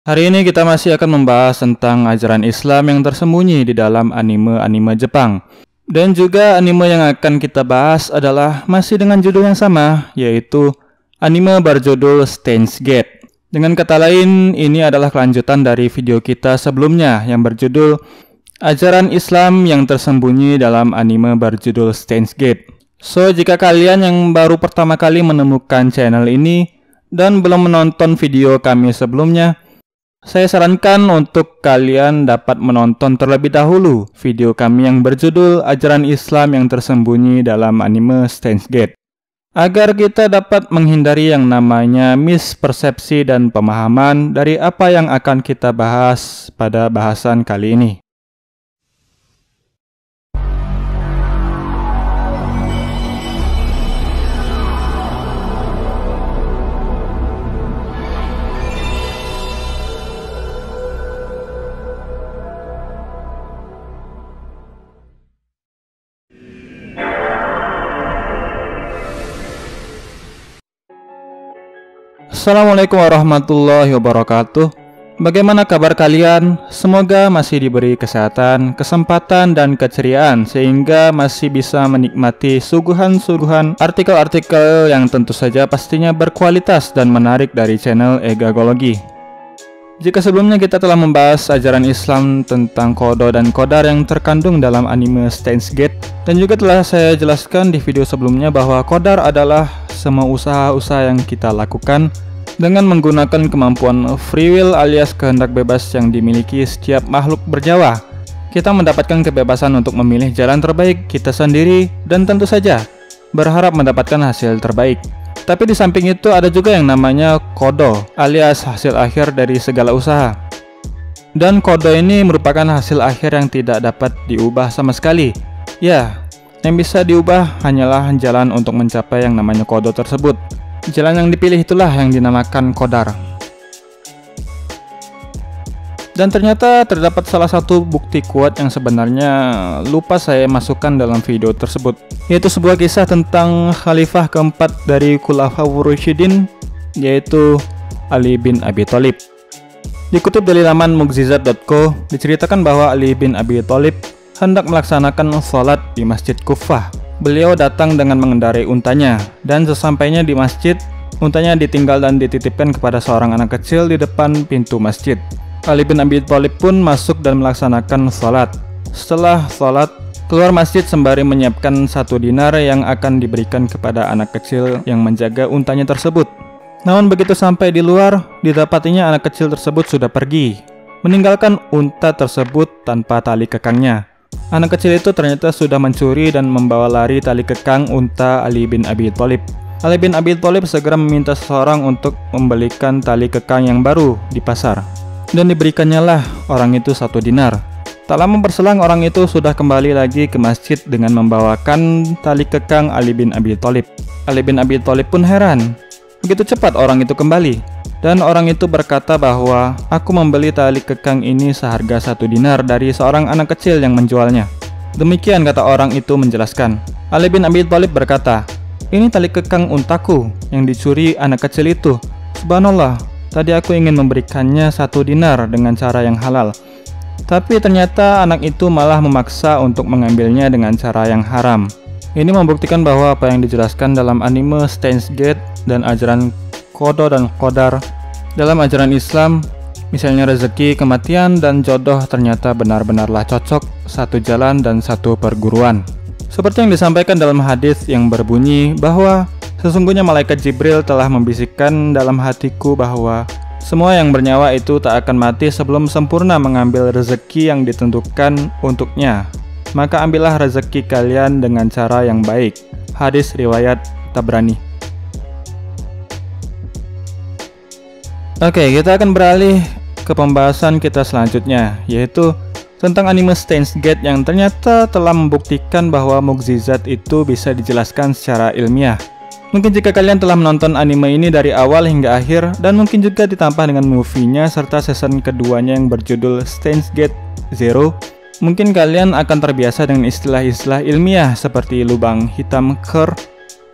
Hari ini kita masih akan membahas tentang ajaran Islam yang tersembunyi di dalam anime-anime Jepang. Dan juga anime yang akan kita bahas adalah masih dengan judul yang sama, yaitu anime berjudul Steins Gate. Dengan kata lain, ini adalah kelanjutan dari video kita sebelumnya yang berjudul Ajaran Islam yang tersembunyi dalam anime berjudul Steins Gate. So, jika kalian yang baru pertama kali menemukan channel ini dan belum menonton video kami sebelumnya, saya sarankan untuk kalian dapat menonton terlebih dahulu video kami yang berjudul Ajaran Islam yang tersembunyi dalam anime Steins Gate, agar kita dapat menghindari yang namanya mispersepsi dan pemahaman dari apa yang akan kita bahas pada bahasan kali ini. Assalamualaikum warahmatullahi wabarakatuh. Bagaimana kabar kalian? Semoga masih diberi kesehatan, kesempatan, dan keceriaan sehingga masih bisa menikmati suguhan-suguhan artikel-artikel yang tentu saja pastinya berkualitas dan menarik dari channel Egagology. Jika sebelumnya kita telah membahas ajaran Islam tentang kodo dan kodar yang terkandung dalam anime Steins Gate, dan juga telah saya jelaskan di video sebelumnya bahwa kodar adalah semua usaha-usaha yang kita lakukan dengan menggunakan kemampuan free will alias kehendak bebas yang dimiliki setiap makhluk bernyawa. Kita mendapatkan kebebasan untuk memilih jalan terbaik kita sendiri dan tentu saja berharap mendapatkan hasil terbaik. Tapi di samping itu ada juga yang namanya kodo alias hasil akhir dari segala usaha. Dan kodo ini merupakan hasil akhir yang tidak dapat diubah sama sekali. Ya, yang bisa diubah hanyalah jalan untuk mencapai yang namanya kodo tersebut. Jalan yang dipilih itulah yang dinamakan kodar. Dan ternyata terdapat salah satu bukti kuat yang sebenarnya lupa saya masukkan dalam video tersebut, yaitu sebuah kisah tentang khalifah keempat dari Khulafaur Rasyidin, yaitu Ali bin Abi Thalib. Dikutip dari laman mukjizat.co, diceritakan bahwa Ali bin Abi Thalib hendak melaksanakan sholat di Masjid Kufah. Beliau datang dengan mengendarai untanya, dan sesampainya di masjid, untanya ditinggal dan dititipkan kepada seorang anak kecil di depan pintu masjid. Ali bin Abi Thalib pun masuk dan melaksanakan sholat. Setelah sholat, keluar masjid sembari menyiapkan 1 dinar yang akan diberikan kepada anak kecil yang menjaga untanya tersebut. Namun begitu sampai di luar, didapatinya anak kecil tersebut sudah pergi, meninggalkan unta tersebut tanpa tali kekangnya. Anak kecil itu ternyata sudah mencuri dan membawa lari tali kekang unta Ali bin Abi Thalib. Ali bin Abi Thalib segera meminta seseorang untuk membelikan tali kekang yang baru di pasar, dan diberikannya lah orang itu 1 dinar. Tak lama berselang orang itu sudah kembali lagi ke masjid dengan membawakan tali kekang Ali bin Abi Thalib. Ali bin Abi Thalib pun heran, begitu cepat orang itu kembali. Dan orang itu berkata bahwa aku membeli tali kekang ini seharga 1 dinar dari seorang anak kecil yang menjualnya. Demikian kata orang itu menjelaskan. Ali bin Abi Thalib berkata, ini tali kekang untaku yang dicuri anak kecil itu. Subhanallah, tadi aku ingin memberikannya 1 dinar dengan cara yang halal. Tapi ternyata anak itu malah memaksa untuk mengambilnya dengan cara yang haram. Ini membuktikan bahwa apa yang dijelaskan dalam anime Steins Gate dan ajaran kodo dan kodar dalam ajaran Islam, misalnya rezeki, kematian, dan jodoh ternyata benar-benarlah cocok, satu jalan dan satu perguruan. Seperti yang disampaikan dalam hadis yang berbunyi bahwa sesungguhnya malaikat Jibril telah membisikkan dalam hatiku bahwa semua yang bernyawa itu tak akan mati sebelum sempurna mengambil rezeki yang ditentukan untuknya. Maka ambillah rezeki kalian dengan cara yang baik. Hadis riwayat Tabrani. Oke, kita akan beralih ke pembahasan kita selanjutnya, yaitu tentang anime Steins Gate yang ternyata telah membuktikan bahwa mukjizat itu bisa dijelaskan secara ilmiah. Mungkin jika kalian telah menonton anime ini dari awal hingga akhir, dan mungkin juga ditambah dengan movie-nya serta season keduanya yang berjudul Steins Gate Zero, mungkin kalian akan terbiasa dengan istilah-istilah ilmiah seperti lubang hitam Kerr,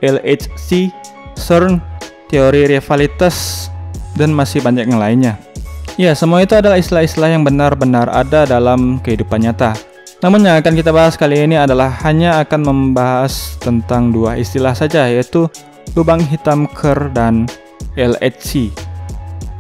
LHC, CERN, teori rivalitas, dan masih banyak yang lainnya. Ya, semua itu adalah istilah-istilah yang benar-benar ada dalam kehidupan nyata. Namun yang akan kita bahas kali ini adalah hanya akan membahas tentang dua istilah saja, yaitu lubang hitam Kerr dan LHC.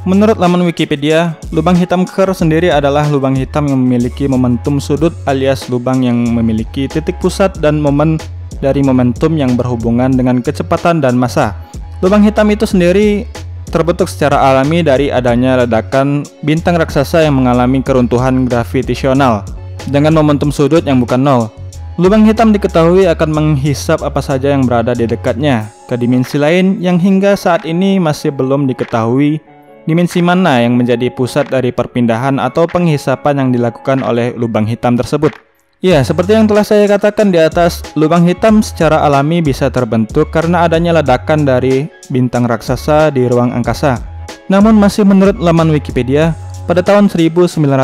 Menurut laman Wikipedia, lubang hitam Kerr sendiri adalah lubang hitam yang memiliki momentum sudut alias lubang yang memiliki titik pusat dan momen dari momentum yang berhubungan dengan kecepatan dan massa. Lubang hitam itu sendiri terbentuk secara alami dari adanya ledakan bintang raksasa yang mengalami keruntuhan gravitasional dengan momentum sudut yang bukan nol. Lubang hitam diketahui akan menghisap apa saja yang berada di dekatnya ke dimensi lain yang hingga saat ini masih belum diketahui dimensi mana yang menjadi pusat dari perpindahan atau penghisapan yang dilakukan oleh lubang hitam tersebut. Ya, seperti yang telah saya katakan di atas, lubang hitam secara alami bisa terbentuk karena adanya ledakan dari bintang raksasa di ruang angkasa. Namun masih menurut laman Wikipedia, pada tahun 1958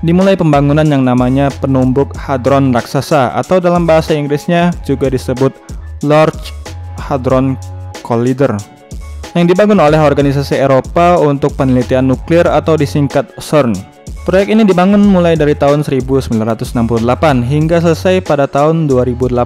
dimulai pembangunan yang namanya penumbuk hadron raksasa atau dalam bahasa Inggrisnya juga disebut Large Hadron Collider, yang dibangun oleh organisasi Eropa untuk penelitian nuklir atau disingkat CERN. Proyek ini dibangun mulai dari tahun 1968 hingga selesai pada tahun 2008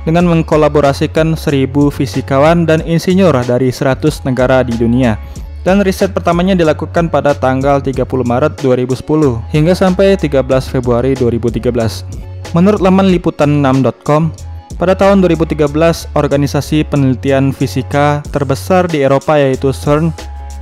dengan mengkolaborasikan 1000 fisikawan dan insinyur dari 100 negara di dunia. Dan riset pertamanya dilakukan pada tanggal 30 Maret 2010 hingga sampai 13 Februari 2013. Menurut laman liputan6.com, pada tahun 2013 organisasi penelitian fisika terbesar di Eropa yaitu CERN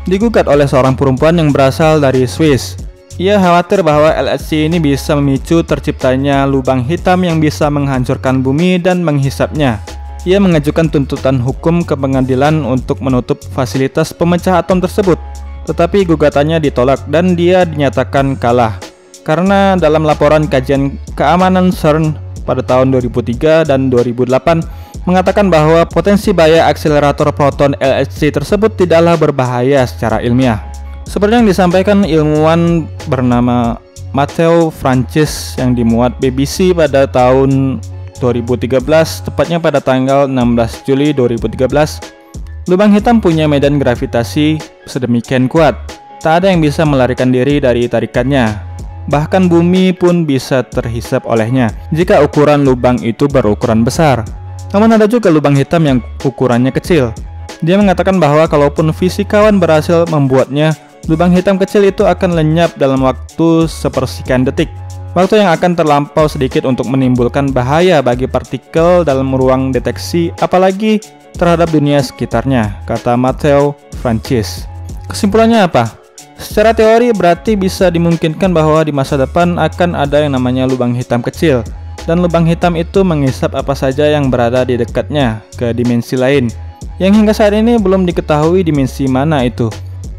digugat oleh seorang perempuan yang berasal dari Swiss. Ia khawatir bahwa LHC ini bisa memicu terciptanya lubang hitam yang bisa menghancurkan bumi dan menghisapnya. Ia mengajukan tuntutan hukum ke pengadilan untuk menutup fasilitas pemecah atom tersebut, tetapi gugatannya ditolak dan dia dinyatakan kalah. Karena dalam laporan kajian keamanan CERN pada tahun 2003 dan 2008 mengatakan bahwa potensi bahaya akselerator proton LHC tersebut tidaklah berbahaya secara ilmiah. Seperti yang disampaikan ilmuwan bernama Matteo Francis yang dimuat BBC pada tahun 2013, tepatnya pada tanggal 16 Juli 2013, lubang hitam punya medan gravitasi sedemikian kuat, tak ada yang bisa melarikan diri dari tarikannya. Bahkan bumi pun bisa terhisap olehnya jika ukuran lubang itu berukuran besar. Namun ada juga lubang hitam yang ukurannya kecil. Dia mengatakan bahwa kalaupun fisikawan berhasil membuatnya, lubang hitam kecil itu akan lenyap dalam waktu sepersekian detik. Waktu yang akan terlampau sedikit untuk menimbulkan bahaya bagi partikel dalam ruang deteksi, apalagi terhadap dunia sekitarnya, kata Matteo Francis. Kesimpulannya apa? Secara teori berarti bisa dimungkinkan bahwa di masa depan akan ada yang namanya lubang hitam kecil, dan lubang hitam itu menghisap apa saja yang berada di dekatnya ke dimensi lain, yang hingga saat ini belum diketahui dimensi mana itu.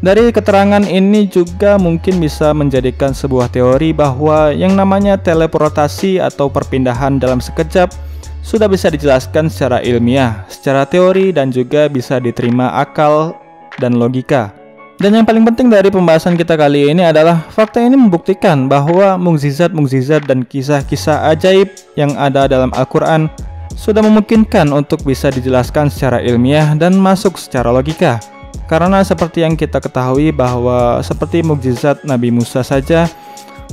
Dari keterangan ini juga mungkin bisa menjadikan sebuah teori bahwa yang namanya teleportasi atau perpindahan dalam sekejap sudah bisa dijelaskan secara ilmiah, secara teori, dan juga bisa diterima akal dan logika. Dan yang paling penting dari pembahasan kita kali ini adalah fakta ini membuktikan bahwa mukjizat-mukjizat dan kisah-kisah ajaib yang ada dalam Al-Quran sudah memungkinkan untuk bisa dijelaskan secara ilmiah dan masuk secara logika. Karena seperti yang kita ketahui bahwa seperti mukjizat Nabi Musa saja,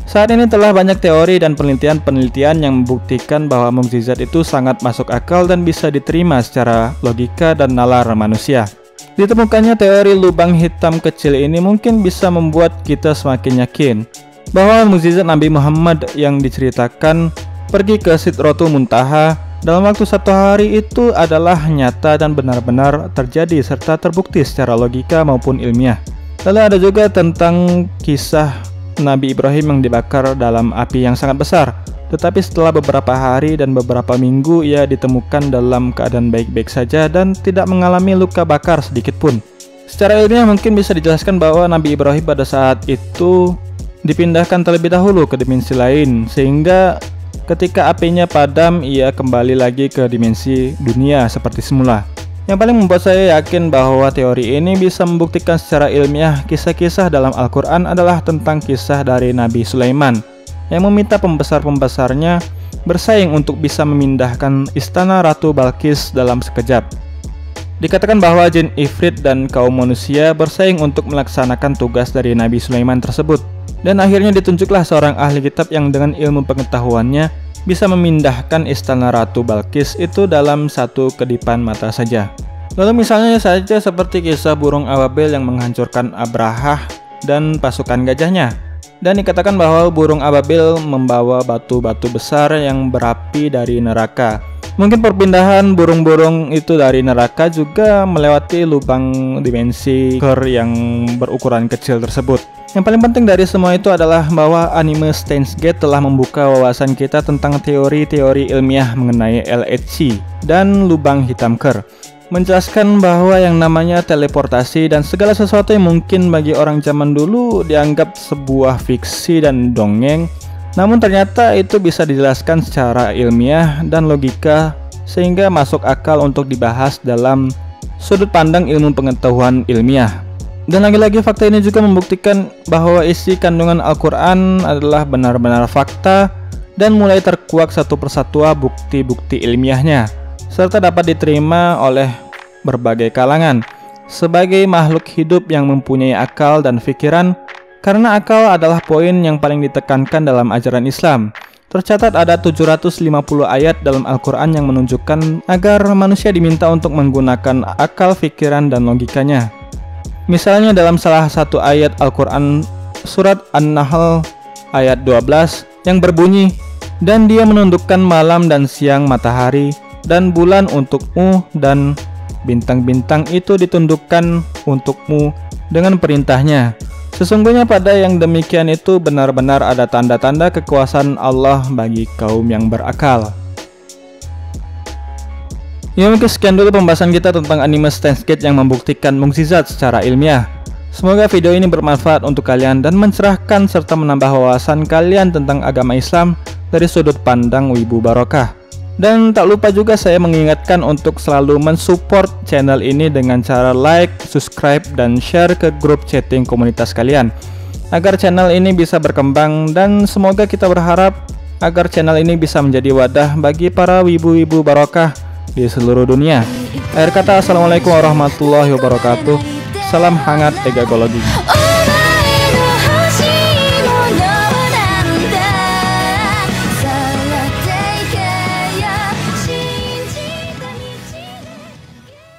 saat ini telah banyak teori dan penelitian-penelitian yang membuktikan bahwa mukjizat itu sangat masuk akal dan bisa diterima secara logika dan nalar manusia. Ditemukannya teori lubang hitam kecil ini mungkin bisa membuat kita semakin yakin bahwa mukjizat Nabi Muhammad yang diceritakan pergi ke Sidratul Muntaha dalam waktu 1 hari itu adalah nyata dan benar-benar terjadi serta terbukti secara logika maupun ilmiah. Lalu ada juga tentang kisah Nabi Ibrahim yang dibakar dalam api yang sangat besar, tetapi setelah beberapa hari dan beberapa minggu ia ditemukan dalam keadaan baik-baik saja dan tidak mengalami luka bakar sedikit pun. Secara ilmiah mungkin bisa dijelaskan bahwa Nabi Ibrahim pada saat itu dipindahkan terlebih dahulu ke dimensi lain, sehingga ketika apinya padam, ia kembali lagi ke dimensi dunia seperti semula. Yang paling membuat saya yakin bahwa teori ini bisa membuktikan secara ilmiah kisah-kisah dalam Al-Quran adalah tentang kisah dari Nabi Sulaiman yang meminta pembesar-pembesarnya bersaing untuk bisa memindahkan istana Ratu Balkis dalam sekejap. Dikatakan bahwa jin Ifrit dan kaum manusia bersaing untuk melaksanakan tugas dari Nabi Sulaiman tersebut. Dan akhirnya ditunjuklah seorang ahli kitab yang dengan ilmu pengetahuannya bisa memindahkan istana Ratu Balkis itu dalam satu kedipan mata saja. Lalu misalnya saja seperti kisah burung Ababil yang menghancurkan Abrahah dan pasukan gajahnya. Dan dikatakan bahwa burung Ababil membawa batu-batu besar yang berapi dari neraka. Mungkin perpindahan burung-burung itu dari neraka juga melewati lubang dimensi yang berukuran kecil tersebut. Yang paling penting dari semua itu adalah bahwa anime Steins Gate telah membuka wawasan kita tentang teori-teori ilmiah mengenai LHC dan lubang hitam Kerr. Menjelaskan bahwa yang namanya teleportasi dan segala sesuatu yang mungkin bagi orang zaman dulu dianggap sebuah fiksi dan dongeng, namun ternyata itu bisa dijelaskan secara ilmiah dan logika sehingga masuk akal untuk dibahas dalam sudut pandang ilmu pengetahuan ilmiah. Dan lagi-lagi fakta ini juga membuktikan bahwa isi kandungan Al-Quran adalah benar-benar fakta dan mulai terkuak satu persatu bukti-bukti ilmiahnya, serta dapat diterima oleh berbagai kalangan sebagai makhluk hidup yang mempunyai akal dan pikiran, karena akal adalah poin yang paling ditekankan dalam ajaran Islam. Tercatat ada 750 ayat dalam Al-Quran yang menunjukkan agar manusia diminta untuk menggunakan akal, pikiran, dan logikanya. Misalnya dalam salah satu ayat Al-Quran surat An-Nahl ayat 12 yang berbunyi, "Dan dia menundukkan malam dan siang, matahari dan bulan untukmu, dan bintang-bintang itu ditundukkan untukmu dengan perintahnya. Sesungguhnya pada yang demikian itu benar-benar ada tanda-tanda kekuasaan Allah bagi kaum yang berakal." Ya, mungkin sekian dulu pembahasan kita tentang anime Steins Gate yang membuktikan mukjizat secara ilmiah. Semoga video ini bermanfaat untuk kalian dan mencerahkan serta menambah wawasan kalian tentang agama Islam dari sudut pandang Wibu Barokah. Dan tak lupa juga saya mengingatkan untuk selalu mensupport channel ini dengan cara like, subscribe, dan share ke grup chatting komunitas kalian agar channel ini bisa berkembang, dan semoga kita berharap agar channel ini bisa menjadi wadah bagi para wibu-wibu barokah di seluruh dunia. Akhir kata, assalamualaikum warahmatullahi wabarakatuh. Salam hangat egagologi.